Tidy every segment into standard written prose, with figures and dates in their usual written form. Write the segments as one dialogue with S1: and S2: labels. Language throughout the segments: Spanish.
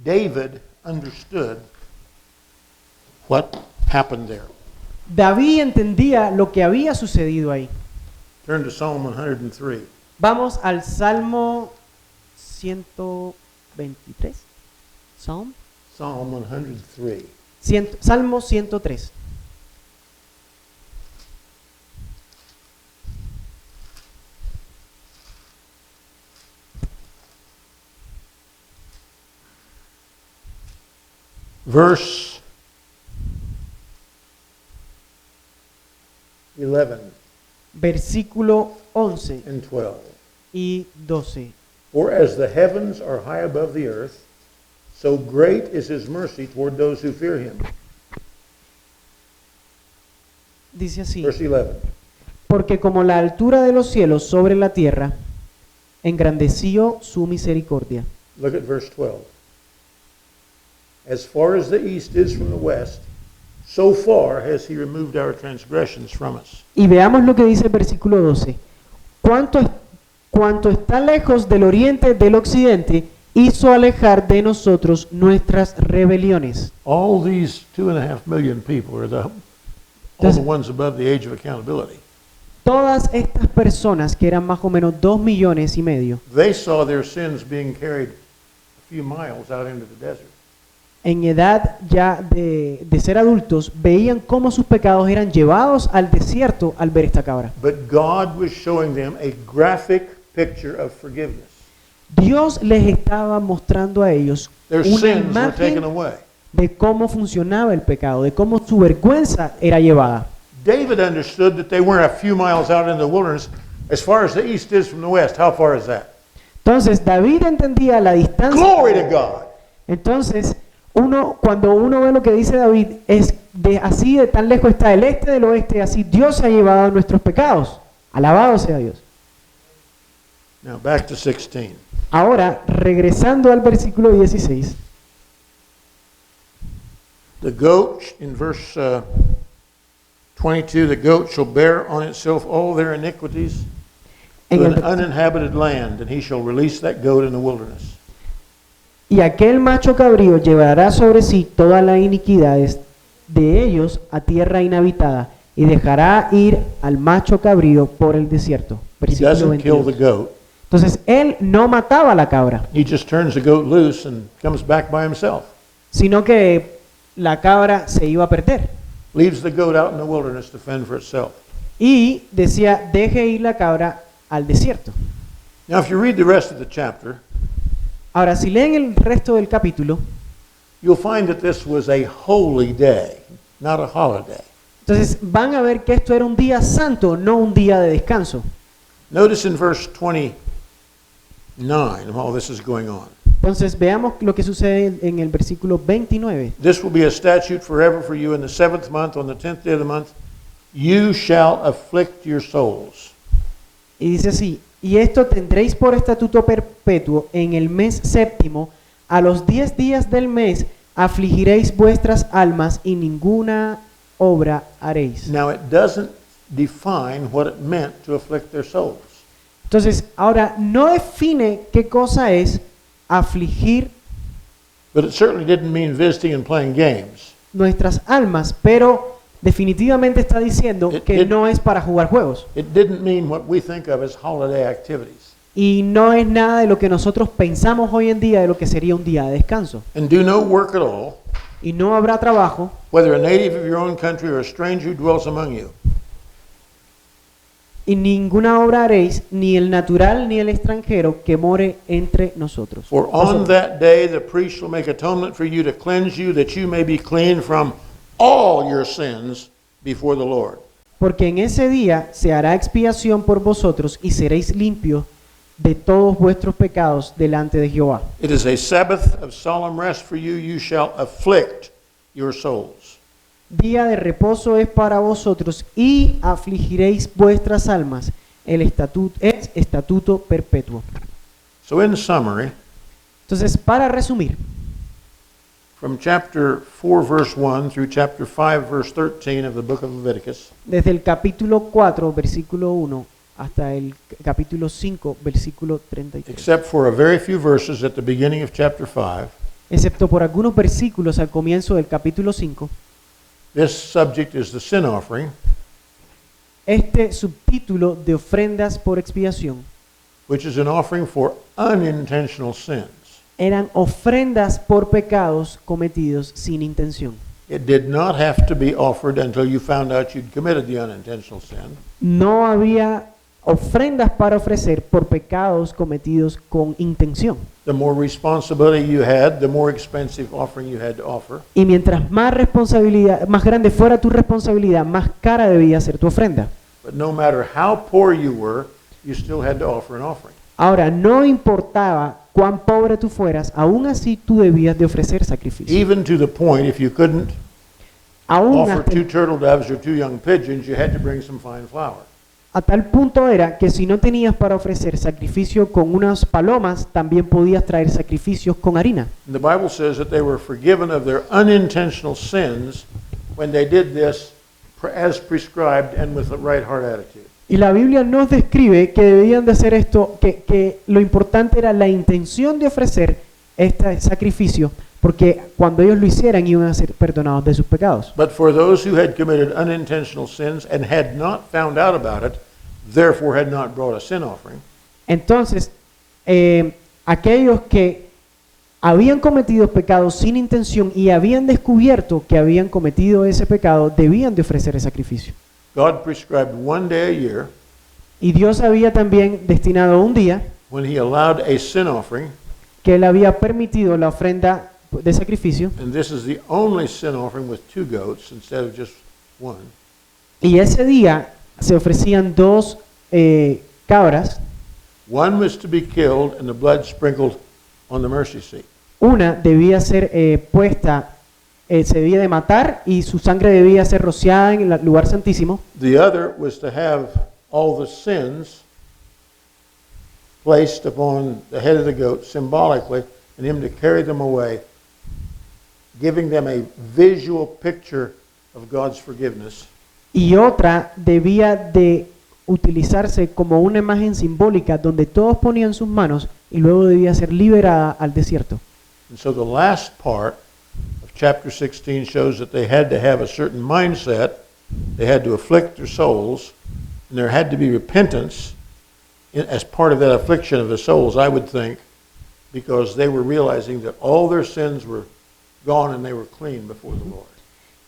S1: David understood what happened there.
S2: David entendía lo que había sucedido ahí.
S1: Turn to Psalm 103.
S2: Vamos al Salmo 123.
S1: Psalm 103.
S2: Salmo 103.
S1: Verse 11
S2: Versículo 11
S1: and 12.
S2: y 12.
S1: For as the heavens are high above the earth, so great is his mercy toward those who fear him.
S2: Dice así:
S1: Verse 11.
S2: porque como la altura de los cielos sobre la tierra, engrandeció su misericordia.
S1: Look at verse 12. As far as the east is from the west, so far has he removed our transgressions from us.
S2: Y veamos lo que dice el versículo 12. Cuanto está lejos del oriente del occidente, hizo alejar de nosotros nuestras rebeliones.
S1: All these 2.5 million people are all the ones above the age of accountability.
S2: Todas estas personas, que eran más o menos 2,5 millones,
S1: They saw their sins being carried a few miles out into the desert.
S2: en edad ya de ser adultos, veían cómo sus pecados eran llevados al desierto al ver esta cabra.
S1: But God was showing them a graphic picture of forgiveness.
S2: Dios les estaba mostrando a ellos
S1: Their
S2: una
S1: sins were taken
S2: imagen
S1: away.
S2: de cómo funcionaba el pecado, de cómo su vergüenza era llevada.
S1: David understood that they weren't a few miles out in the wilderness. As far as the east is from the west, how far is that?
S2: Entonces David entendía la distancia.
S1: Glory to God.
S2: Entonces, cuando uno ve lo que dice David, es así de tan lejos está el este del oeste, así Dios se ha llevado nuestros pecados. Alabado sea Dios.
S1: Now back to 16.
S2: Ahora, regresando al versículo 16.
S1: The goat, in verse 22, the goat shall bear on itself all their iniquities
S2: En
S1: to
S2: el-
S1: an uninhabited land, and he shall release that goat in the wilderness.
S2: Y aquel macho cabrío llevará sobre sí todas las iniquidades de ellos a tierra inhabitada, y dejará ir al macho cabrío por el desierto.
S1: He
S2: Versículo
S1: doesn't kill the
S2: 22.
S1: goat.
S2: Entonces, él no mataba a la cabra,
S1: He just turns the goat loose and comes back by himself.
S2: sino que la cabra se iba a perder.
S1: Leaves the goat out in the wilderness to fend for itself.
S2: Y decía, deje ir la cabra al desierto.
S1: Now, if you read the rest of the chapter,
S2: Ahora, si leen el resto del capítulo,
S1: you'll find that this was a holy day, not a holiday.
S2: entonces van a ver que esto era un día santo, no un día de descanso.
S1: Notice in verse 29, while this is going on.
S2: Entonces veamos lo que sucede en el versículo 29.
S1: This will be a statute forever for you in the 7th month, on the 10th day of the month. You shall afflict your souls.
S2: Y dice así: y esto tendréis por estatuto perpetuo en el mes séptimo, a los 10 días del mes afligiréis vuestras almas y ninguna obra haréis.
S1: Now, it doesn't define what it meant to afflict their souls.
S2: Entonces, ahora no define qué cosa es afligir
S1: But it certainly didn't mean visiting and playing games.
S2: nuestras almas, pero definitivamente está diciendo que no es para jugar juegos.
S1: It didn't mean what we think of as holiday activities.
S2: Y no es nada de lo que nosotros pensamos hoy en día de lo que sería un día de descanso.
S1: And do no work at all,
S2: Y no habrá trabajo,
S1: whether a native of your own country or a stranger who dwells among you.
S2: y ninguna obra haréis, ni el natural ni el extranjero que more entre nosotros.
S1: For on that day the priest shall make atonement for you to cleanse you, that you may be clean from all your sins before the Lord.
S2: Porque en ese día se hará expiación por vosotros y seréis limpios de todos vuestros pecados delante de Jehová.
S1: It is a Sabbath of solemn rest for you. You shall afflict your souls.
S2: Día de reposo es para vosotros y afligiréis vuestras almas. El estatuto es estatuto perpetuo.
S1: So in summary,
S2: Entonces, para resumir,
S1: from chapter 4, verse 1 through chapter 5, verse 13 of the book of Leviticus,
S2: desde el capítulo 4, versículo 1, hasta el capítulo 5, versículo 33.
S1: except for a very few verses at the beginning of chapter 5,
S2: excepto por algunos versículos al comienzo del capítulo 5.
S1: This subject is the sin offering,
S2: Este subtítulo de ofrendas por expiación
S1: which is an offering for unintentional sins.
S2: eran ofrendas por pecados cometidos sin intención.
S1: It did not have to be offered until you found out you'd committed the unintentional sin.
S2: No había ofrendas para ofrecer por pecados cometidos con intención.
S1: The more responsibility you had, the more expensive offering you had to offer.
S2: Y mientras más responsabilidad, más grande fuera tu responsabilidad, más cara debía ser tu ofrenda.
S1: But no matter how poor you were, you still had to offer an offering.
S2: Ahora, no importaba cuán pobre tú fueras, aún así tú debías de ofrecer sacrificio.
S1: Even to the point, if you couldn't
S2: Aún
S1: offer
S2: hasta
S1: 2 turtle doves or 2 young pigeons, you had to bring some fine flour.
S2: a tal punto era que si no tenías para ofrecer sacrificio con unas palomas, también podías traer sacrificios con harina.
S1: And the Bible says that they were forgiven of their unintentional sins when they did this as prescribed and with the right heart attitude.
S2: Y la Biblia nos describe que debían de hacer esto, que lo importante era la intención de ofrecer este sacrificio, porque cuando ellos lo hicieran iban a ser perdonados de sus pecados.
S1: But for those who had committed unintentional sins and had not found out about it, therefore had not brought a sin offering,
S2: Entonces, aquellos que habían cometido pecados sin intención y habían descubierto que habían cometido ese pecado, debían de ofrecer el sacrificio.
S1: God prescribed 1 day a year
S2: Y Dios había también destinado un día
S1: when He allowed a sin offering,
S2: que Él había permitido la ofrenda de sacrificio,
S1: and this is the only sin offering with 2 goats instead of just 1.
S2: y ese día se ofrecían 2 cabras.
S1: One was to be killed and the blood sprinkled on the mercy seat.
S2: Una debía ser puesta, se debía de matar y su sangre debía ser rociada en el lugar santísimo.
S1: The other was to have all the sins placed upon the head of the goat symbolically and him to carry them away, giving them a visual picture of God's forgiveness.
S2: Y otra debía de utilizarse como una imagen simbólica donde todos ponían sus manos y luego debía ser liberada al desierto.
S1: And so the last part of chapter 16 shows that they had to have a certain mindset, they had to afflict their souls, and there had to be repentance as part of that affliction of the souls, I would think, because they were realizing that all their sins were gone and they were clean before the Lord.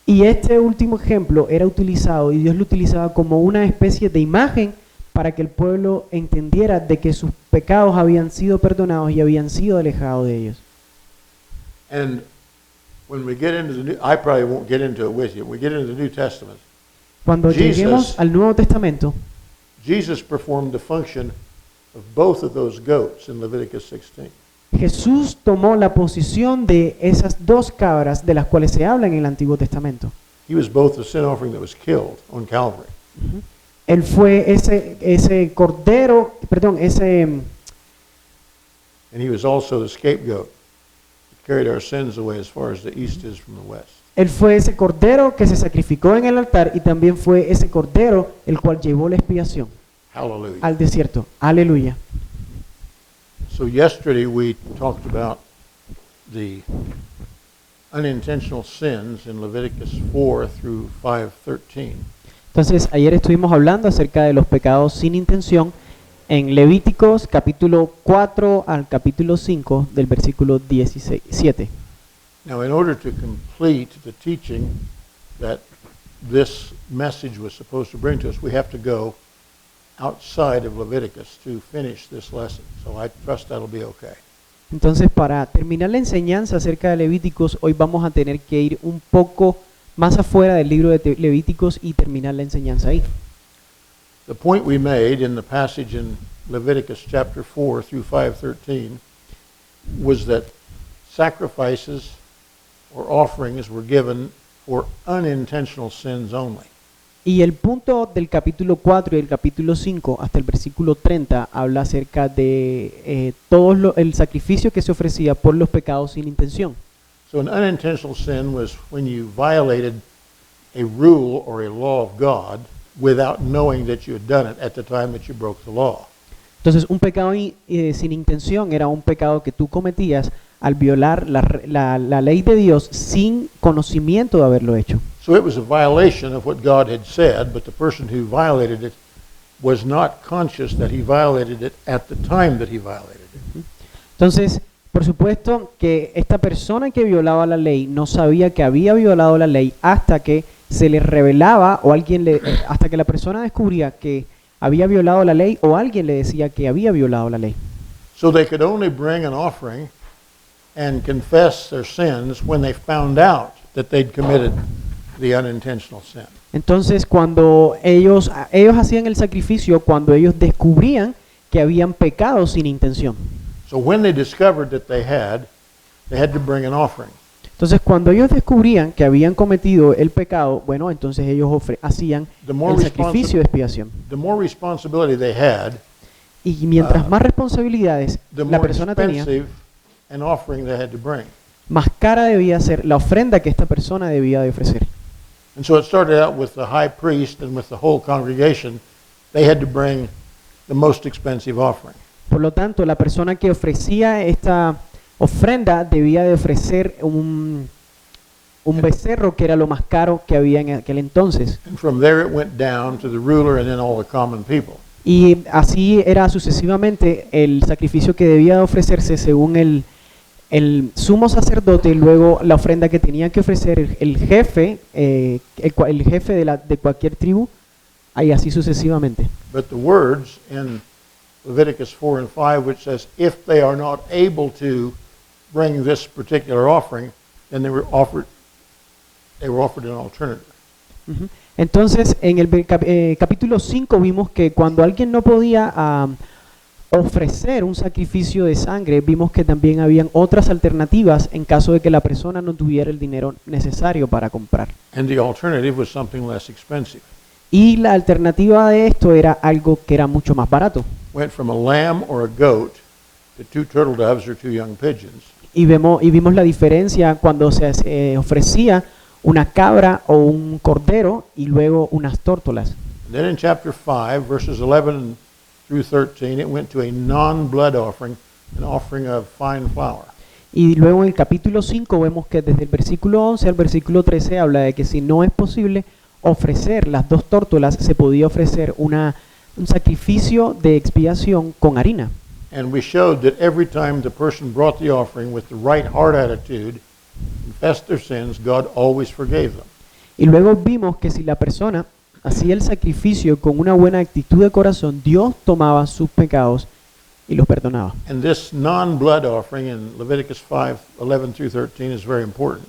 S2: Y este último ejemplo era utilizado y Dios lo utilizaba como una especie de imagen para que el pueblo entendiera de que sus pecados habían sido perdonados y habían sido alejados de ellos.
S1: And when we get into the New, I probably won't get into it with you. When we get into the New Testament,
S2: Cuando
S1: Jesus-
S2: lleguemos al Nuevo Testamento,
S1: Jesus performed the function of both of those goats in Leviticus 16.
S2: Jesús tomó la posición de esas 2 cabras de las cuales se habla en el Antiguo Testamento.
S1: He was both the sin offering that was killed on Calvary.
S2: Él fue ese cordero, perdón,
S1: And he was also the scapegoat that carried our sins away as far as the east is from the west.
S2: él fue ese cordero que se sacrificó en el altar y también fue ese cordero el cual llevó la expiación
S1: Hallelujah.
S2: al desierto. Aleluya.
S1: So yesterday we talked about the unintentional sins in Leviticus 4 through 5:13.
S2: Entonces, ayer estuvimos hablando acerca de los pecados sin intención en Levíticos capítulo 4 al capítulo 5 del versículo 17.
S1: Now, in order to complete the teaching that this message was supposed to bring to us, we have to go outside of Leviticus to finish this lesson. So I trust that'll be okay.
S2: Entonces, para terminar la enseñanza acerca de Levíticos, hoy vamos a tener que ir un poco más afuera del libro de Levíticos y terminar la enseñanza ahí.
S1: The point we made in the passage in Leviticus chapter 4 through 5:13 was that sacrifices or offerings were given for unintentional sins only.
S2: Y el punto del capítulo 4 y el capítulo 5 hasta el versículo 30 habla acerca de el sacrificio que se ofrecía por los pecados sin intención.
S1: So an unintentional sin was when you violated a rule or a law of God without knowing that you had done it at the time that you broke the law.
S2: Entonces, un pecado sin intención era un pecado que tú cometías al violar la ley de Dios sin conocimiento de haberlo hecho.
S1: So it was a violation of what God had said, but the person who violated it was not conscious that he violated it at the time that he violated it.
S2: Entonces, por supuesto que esta persona que violaba la ley no sabía que había violado la ley hasta que se le revelaba o hasta que la persona descubría que había violado la ley o alguien le decía que había violado la ley.
S1: So they could only bring an offering and confess their sins when they found out that they'd committed the unintentional sin.
S2: Entonces, cuando ellos hacían el sacrificio, cuando ellos descubrían que habían pecado sin intención.
S1: So when they discovered that they had to bring an offering.
S2: Entonces, cuando ellos descubrían que habían cometido el pecado, bueno, entonces ellos hacían el sacrificio de expiación.
S1: The more responsibility they had,
S2: Y mientras más responsabilidades
S1: the
S2: la
S1: more
S2: persona tenía,
S1: expensive an offering they had to bring.
S2: más cara debía ser la ofrenda que esta persona debía de ofrecer.
S1: And so it started out with the high priest and with the whole congregation. They had to bring the most expensive offering.
S2: Por lo tanto, la persona que ofrecía esta ofrenda debía de ofrecer un becerro que era lo más caro que había en aquel entonces.
S1: And from there it went down to the ruler and then all the common people.
S2: Y así era sucesivamente el sacrificio que debía de ofrecerse según el sumo sacerdote, y luego la ofrenda que tenía que ofrecer el jefe, el jefe de cualquier tribu, y así sucesivamente.
S1: But the words in Leviticus 4 and 5, which says, if they are not able to bring this particular offering, then they were offered an alternative.
S2: Ujú. Entonces, en el capítulo 5 vimos que cuando alguien no podía ofrecer un sacrificio de sangre, vimos que también habían otras alternativas en caso de que la persona no tuviera el dinero necesario para comprar.
S1: And the alternative was something less expensive.
S2: Y la alternativa de esto era algo que era mucho más barato.
S1: Went from a lamb or a goat to 2 turtle doves or 2 young pigeons.
S2: Y vimos la diferencia cuando se ofrecía una cabra o un cordero y luego unas tórtolas.
S1: And then in chapter 5, verses 11 through 13, it went to a non-blood offering, an offering of fine flour.
S2: Y luego en el capítulo 5 vemos que desde el versículo 11 al versículo 13 habla de que si no es posible ofrecer las 2 tórtolas, se podía ofrecer un sacrificio de expiación con harina.
S1: And we showed that every time the person brought the offering with the right heart attitude, confessed their sins, God always forgave them.
S2: Y luego vimos que si la persona hacía el sacrificio con una buena actitud de corazón, Dios tomaba sus pecados y los perdonaba.
S1: And this non-blood offering in Leviticus 5, 11 through 13 is very important.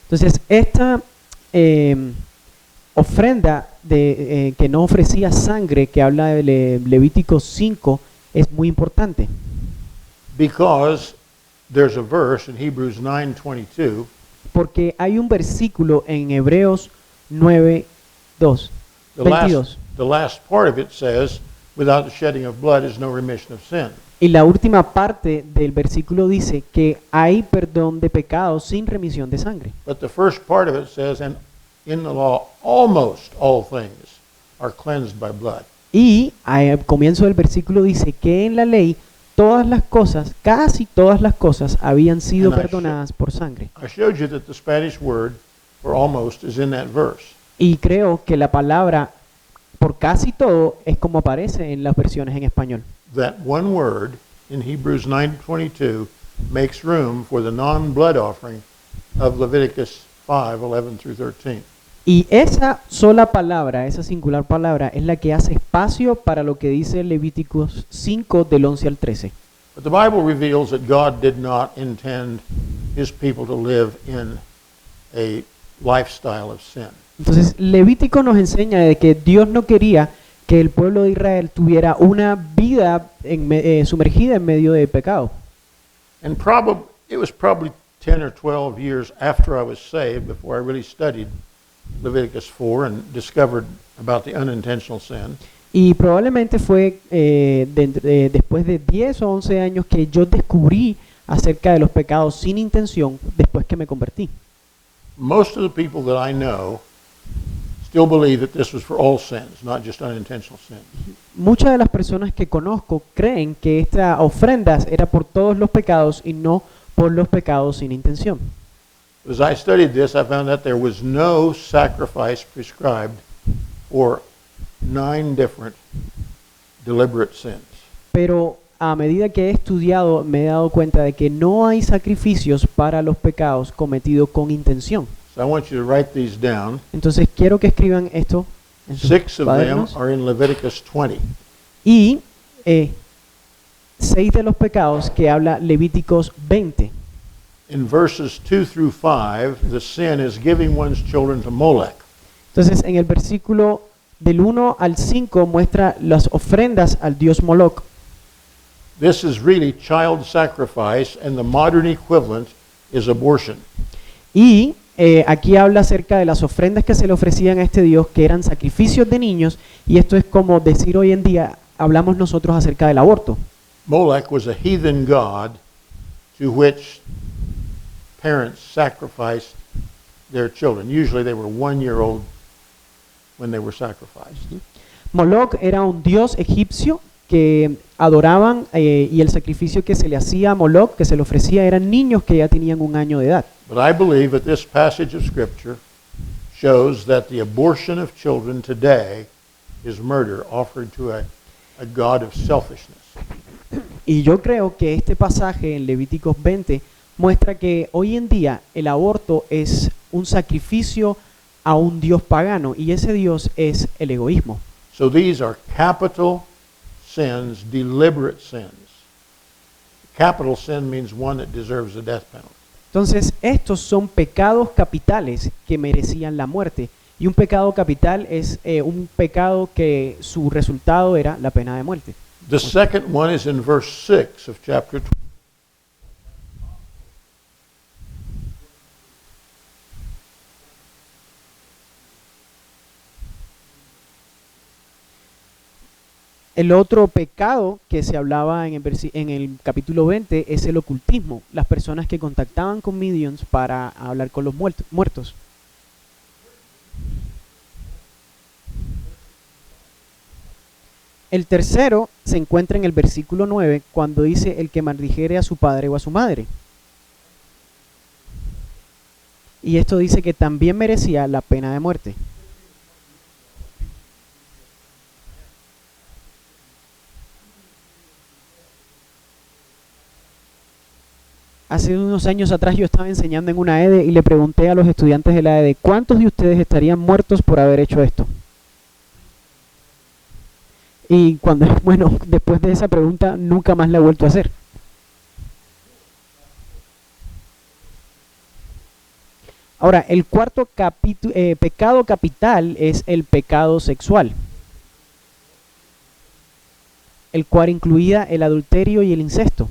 S2: Entonces, esta ofrenda que no ofrecía sangre, que habla de Levítico 5, es muy importante.
S1: Because there's a verse in Hebrews 9:22
S2: Porque hay un versículo en Hebreos 9:2,
S1: The
S2: 22.
S1: last part of it says, without the shedding of blood is no remission of sin.
S2: Y la última parte del versículo dice que hay perdón de pecados sin remisión de sangre.
S1: But the first part of it says, and in the law almost all things are cleansed by blood.
S2: Y al comienzo del versículo dice que en la ley todas las cosas, casi todas las cosas, habían sido
S1: And I
S2: perdonadas por sangre.
S1: I showed you that the Spanish word for almost is in that verse.
S2: Y creo que la palabra por casi todo es como aparece en las versiones en español.
S1: That one word in Hebrews 9:22 makes room for the non-blood offering of Leviticus 5:11 through 13.
S2: Y esa sola palabra, esa singular palabra, es la que hace espacio para lo que dice Levíticos 5 del 11 al 13.
S1: But the Bible reveals that God did not intend his people to live in a lifestyle of sin.
S2: Entonces, Levítico nos enseña de que Dios no quería que el pueblo de Israel tuviera una vida sumergida en medio de pecado.
S1: And it was probably 10 or 12 years after I was saved before I really studied Leviticus 4 and discovered about the unintentional sin.
S2: Y probablemente fue después de 10 o 11 años que yo descubrí acerca de los pecados sin intención después que me convertí.
S1: Most of the people that I know still believe that this was for all sins, not just unintentional sins.
S2: Muchas de las personas que conozco creen que esta ofrenda era por todos los pecados y no por los pecados sin intención.
S1: As I studied this, I found that there was no sacrifice prescribed for 9 different deliberate sins.
S2: Pero a medida que he estudiado me he dado cuenta de que no hay sacrificios para los pecados cometidos con intención.
S1: So I want you to write these down.
S2: Entonces quiero que escriban esto en sus
S1: 6 of them
S2: cuadernos.
S1: are in Leviticus 20.
S2: Y 6 de los pecados que habla Levíticos 20.
S1: In verses 2 through 5, the sin is giving one's children to Molech.
S2: Entonces en el versículo del 1 al 5 muestra las ofrendas al dios Moloch.
S1: This is really child sacrifice, and the modern equivalent is abortion.
S2: Y aquí habla acerca de las ofrendas que se le ofrecían a este dios, que eran sacrificios de niños, y esto es como decir hoy en día, hablamos nosotros acerca del aborto.
S1: Molech was a heathen god to which parents sacrificed their children. Usually they were 1 year old when they were sacrificed.
S2: Moloch era un dios egipcio que adoraban y el sacrificio que se le hacía a Moloch, que se le ofrecía, eran niños que ya tenían 1 año de edad.
S1: But I believe that this passage of Scripture shows that the abortion of children today is murder offered to a God of selfishness.
S2: Y yo creo que este pasaje en Levíticos 20 muestra que hoy en día el aborto es un sacrificio a un dios pagano, y ese dios es el egoísmo.
S1: So these are capital sins, deliberate sins. Capital sin means one that deserves the death penalty.
S2: Entonces, estos son pecados capitales que merecían la muerte. Y un pecado capital es un pecado que su resultado era la pena de muerte.
S1: The second one is in verse 6 of chapter 20.
S2: El otro pecado que se hablaba en el capítulo 20 es el ocultismo, las personas que contactaban con mediums para hablar con los muertos. El tercero se encuentra en el versículo 9, cuando dice el que maldijere a su padre o a su madre. Y esto dice que también merecía la pena de muerte. Hace unos años atrás yo estaba enseñando en una EDE y le pregunté a los estudiantes de la EDE, ¿cuántos de ustedes estarían muertos por haber hecho esto? Y bueno, después de esa pregunta nunca más la he vuelto a hacer. Ahora, el cuarto pecado capital es el pecado sexual, el cual incluía el adulterio y el incesto.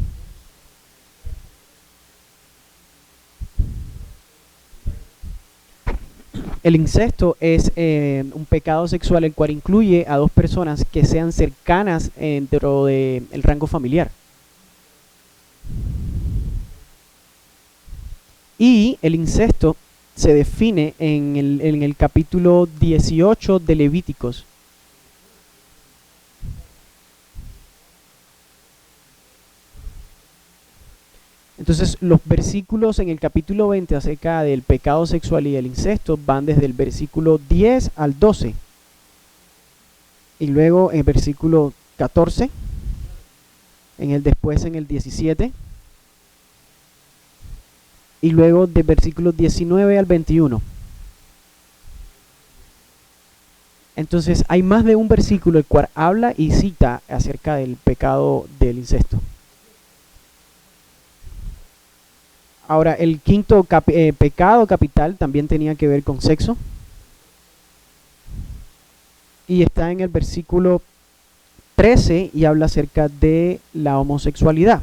S2: El incesto es un pecado sexual el cual incluye a 2 personas que sean cercanas dentro del rango familiar. Y el incesto se define en el capítulo 18 de Levíticos. Entonces, los versículos en el capítulo 20 acerca del pecado sexual y el incesto van desde el versículo 10 al 12. Y luego en el versículo 14, después en el 17. Y luego del versículo 19 al 21. Entonces, hay más de un versículo el cual habla y cita acerca del pecado del incesto. Ahora, el quinto pecado capital también tenía que ver con sexo. Y está en el versículo 13 y habla acerca de la homosexualidad.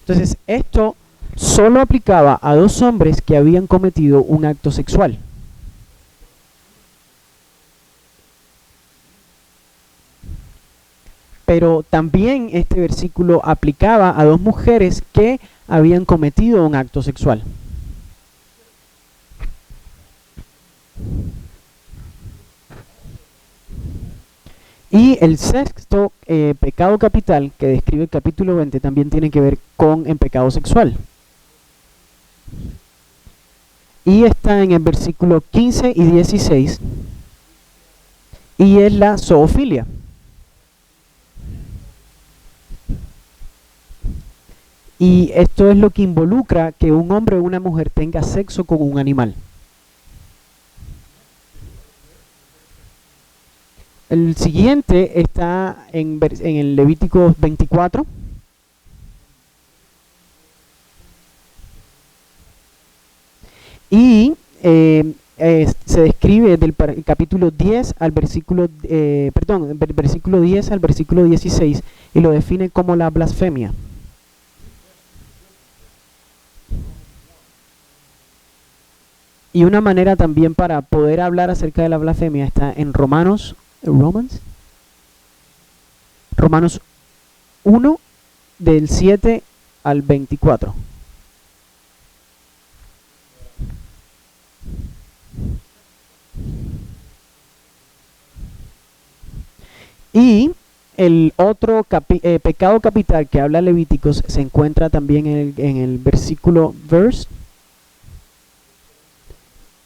S2: Entonces, esto solo aplicaba a 2 hombres que habían cometido un acto sexual. Pero también este versículo aplicaba a 2 mujeres que habían cometido un acto sexual. Y el sexto pecado capital que describe el capítulo 20 también tiene que ver con el pecado sexual. Y está en el versículo 15 y 16. Y es la zoofilia. Y esto es lo que involucra que un hombre o una mujer tenga sexo con un animal. El siguiente está en el Levítico 24. Y se describe del capítulo 10 al versículo, versículo 10 al versículo 16 y lo define como la blasfemia. Y una manera también para poder hablar acerca de la blasfemia está en Romanos 1 del 7 al 24. Y el otro pecado capital que habla Levíticos se encuentra también en el versículo verse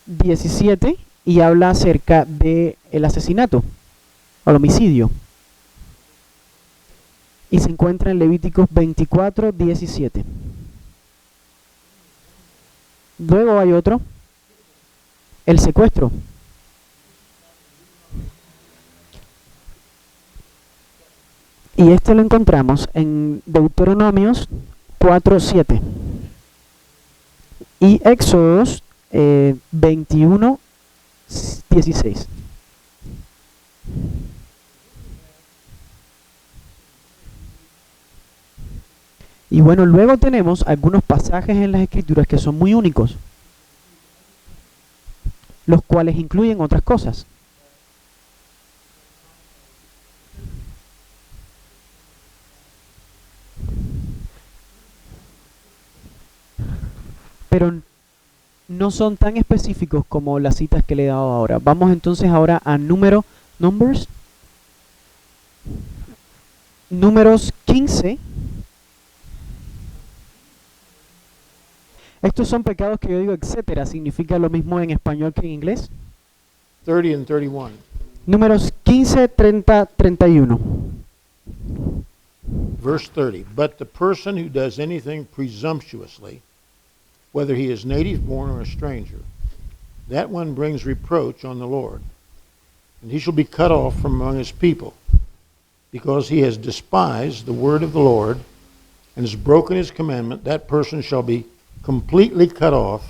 S2: 17 y habla acerca de el asesinato o el homicidio. Y se encuentra en Levíticos 24, 17. Luego hay otro, el secuestro. Y este lo encontramos en Deuteronomios 4:7 y Éxodos 21:16. Y bueno, luego tenemos algunos pasajes en las Escrituras que son muy únicos, los cuales incluyen otras cosas. Pero no son tan específicos como las citas que le he dado ahora. Vamos entonces ahora a Números 15. Estos son pecados que yo digo, etcétera. ¿Significa lo mismo en español que en inglés?
S1: 30 and 31.
S2: Números 15, 30, 31.
S1: Verse 30. But the person who does anything presumptuously, whether he is native born or a stranger, that one brings reproach on the Lord, and he shall be cut off from among his people, because he has despised the word of the Lord and has broken his commandment. That person shall be completely cut off,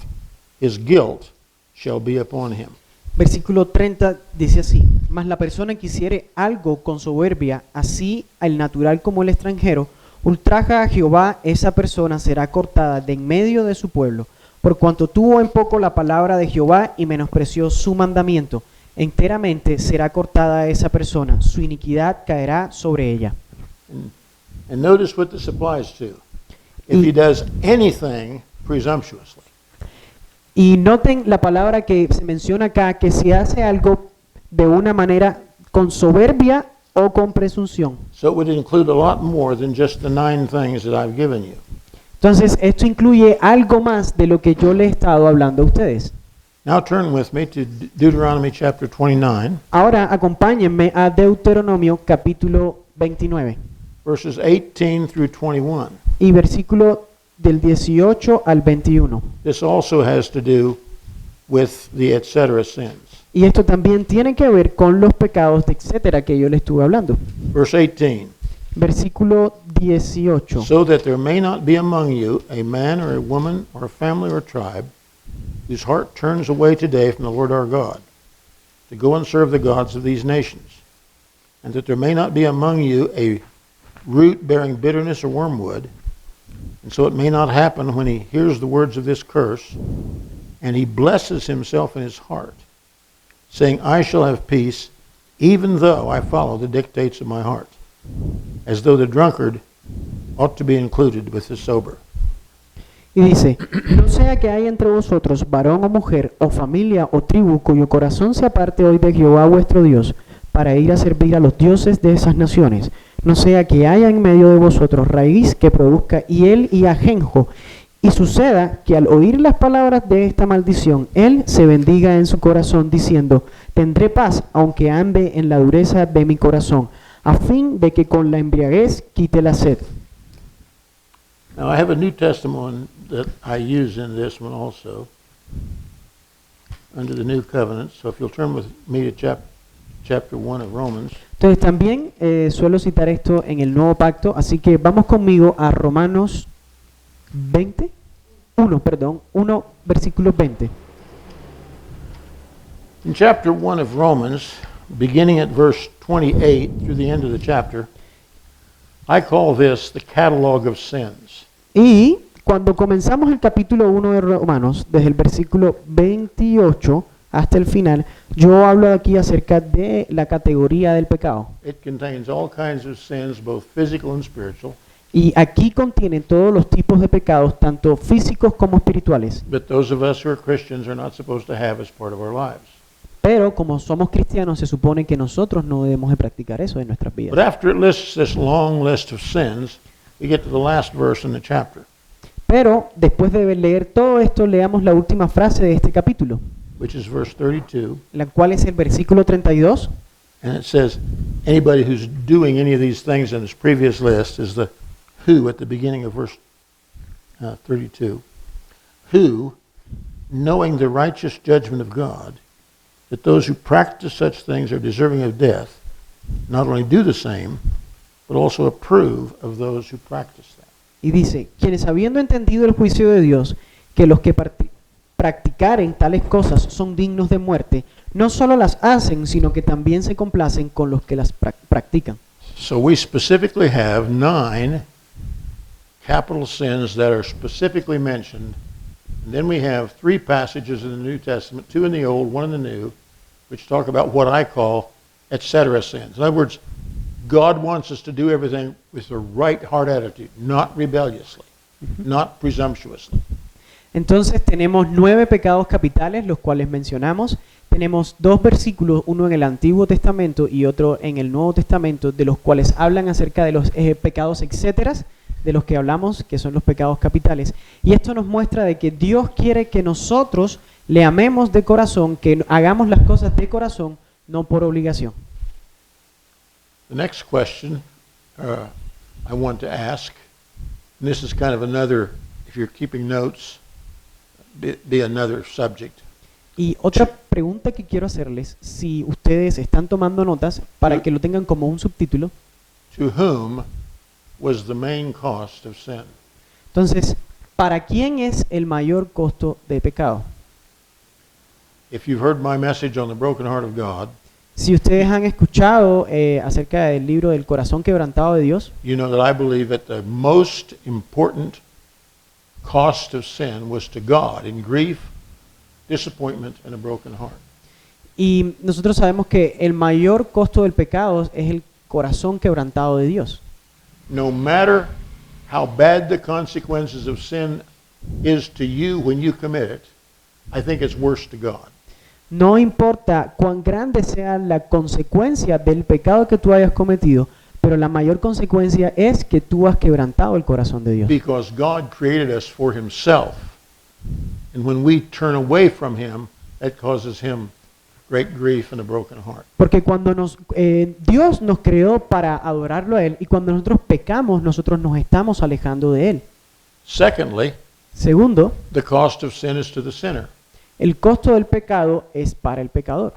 S1: his guilt shall be upon him.
S2: Versículo 30 dice así: mas la persona que hiciere algo con soberbia, así el natural como el extranjero, ultraja a Jehová, esa persona será cortada de en medio de su pueblo, por cuanto tuvo en poco la palabra de Jehová y menospreció su mandamiento. Enteramente será cortada esa persona, su iniquidad caerá sobre ella.
S1: And notice what this applies to. If he does anything presumptuously.
S2: Y noten la palabra que se menciona acá, que si hace algo de una manera con soberbia o con presunción.
S1: So it would include a lot more than just the 9 things that I've given you.
S2: Entonces, esto incluye algo más de lo que yo le he estado hablando a ustedes.
S1: Now turn with me to Deuteronomy chapter 29,
S2: Ahora acompáñenme a Deuteronomio capítulo 29
S1: verses 18 through 21.
S2: y versículo del 18 al 21.
S1: This also has to do with the etc. sins.
S2: Y esto también tiene que ver con los pecados de etcétera que yo le estuve hablando.
S1: Verse 18.
S2: Versículo 18.
S1: So that there may not be among you a man or a woman or a family or a tribe whose heart turns away today from the Lord our God, to go and serve the gods of these nations, and that there may not be among you a root bearing bitterness or wormwood, and so it may not happen when he hears the words of this curse, and he blesses himself in his heart, saying, I shall have peace, even though I follow the dictates of my heart, as though the drunkard ought to be included with the sober.
S2: Y dice, no sea que haya entre vosotros varón o mujer, o familia o tribu, cuyo corazón se aparte hoy de Jehová vuestro Dios, para ir a servir a los dioses de esas naciones. No sea que haya en medio de vosotros raíz que produzca hiel y ajenjo, y suceda que al oír las palabras de esta maldición, él se bendiga en su corazón diciendo, tendré paz aunque ande en la dureza de mi corazón, a fin de que con la embriaguez quite la sed.
S1: Now, I have a New Testament that I use in this one also, under the New Covenant. So if you'll turn with me to chapter 1 of Romans.
S2: Entonces también suelo citar esto en el Nuevo Pacto, así que vamos conmigo a Romanos 1, versículo 20.
S1: In chapter 1 of Romans, beginning at verse 28 through the end of the chapter, I call this the catalog of sins.
S2: Y cuando comenzamos el capítulo 1 de Romanos, desde el versículo 28 hasta el final, yo hablo aquí acerca de la categoría del pecado.
S1: It contains all kinds of sins, both physical and spiritual.
S2: Y aquí contiene todos los tipos de pecados, tanto físicos como espirituales.
S1: But those of us who are Christians are not supposed to have as part of our lives.
S2: Pero como somos cristianos, se supone que nosotros no debemos de practicar eso en nuestras
S1: But
S2: vidas.
S1: after it lists this long list of sins, we get to the last verse in the chapter,
S2: Pero después de leer todo esto, leamos la última frase de este capítulo,
S1: which is verse 32.
S2: la cual es el versículo 32.
S1: And it says, anybody who's doing any of these things in this previous list is the who at the beginning of verse 32. Who, knowing the righteous judgment of God, that those who practice such things are deserving of death, not only do the same, but also approve of those who practice them.
S2: Y dice, quienes habiendo entendido el juicio de Dios, que los que practicaren tales cosas son dignos de muerte, no solo las hacen, sino que también se complacen con los que las practican.
S1: So we specifically have 9 capital sins that are specifically mentioned. And then we have 3 passages in the New Testament, 2 in the Old, 1 in the New, which talk about what I call etc. sins. In other words, God wants us to do everything with the right heart attitude, not rebelliously, not presumptuously.
S2: Entonces tenemos 9 pecados capitales, los cuales mencionamos. Tenemos 2 versículos, uno en el Antiguo Testamento y otro en el Nuevo Testamento, de los cuales hablan acerca de los pecados etcétera, de los que hablamos, que son los pecados capitales. Y esto nos muestra de que Dios quiere que nosotros le amemos de corazón, que hagamos las cosas de corazón, no por obligación.
S1: The next question I want to ask, and this is kind of another, if you're keeping notes, be another subject.
S2: Y otra pregunta que quiero hacerles, si ustedes están tomando notas, para que lo tengan como un subtítulo.
S1: To whom was the main cost of sin?
S2: Entonces, ¿para quién es el mayor costo de pecado?
S1: If you've heard my message on the broken heart of God,
S2: Si ustedes han escuchado acerca del libro del corazón quebrantado de Dios,
S1: you know that I believe that the most important cost of sin was to God in grief, disappointment, and a broken heart.
S2: y nosotros sabemos que el mayor costo del pecado es el corazón quebrantado de Dios.
S1: No matter how bad the consequences of sin is to you when you commit it, I think it's worse to God.
S2: No importa cuán grande sea la consecuencia del pecado que tú hayas cometido, pero la mayor consecuencia es que tú has quebrantado el corazón de Dios.
S1: Because God created us for himself. And when we turn away from him, that causes him great grief and a broken heart.
S2: Porque cuando Dios nos creó para adorarlo a Él, y cuando nosotros pecamos, nosotros nos estamos alejando de Él.
S1: Secondly,
S2: Segundo,
S1: the cost of sin is to the sinner.
S2: el costo del pecado es para el pecador.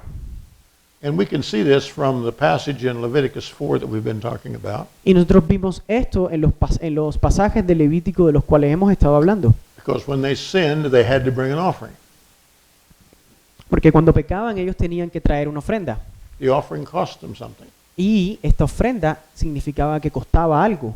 S1: And we can see this from the passage in Leviticus 4 that we've been talking about.
S2: Y nosotros vimos esto en los pasajes de Levítico de los cuales hemos estado hablando.
S1: Because when they sinned, they had to bring an offering.
S2: Porque cuando pecaban ellos tenían que traer una ofrenda.
S1: The offering cost them something.
S2: Y esta ofrenda significaba que costaba algo.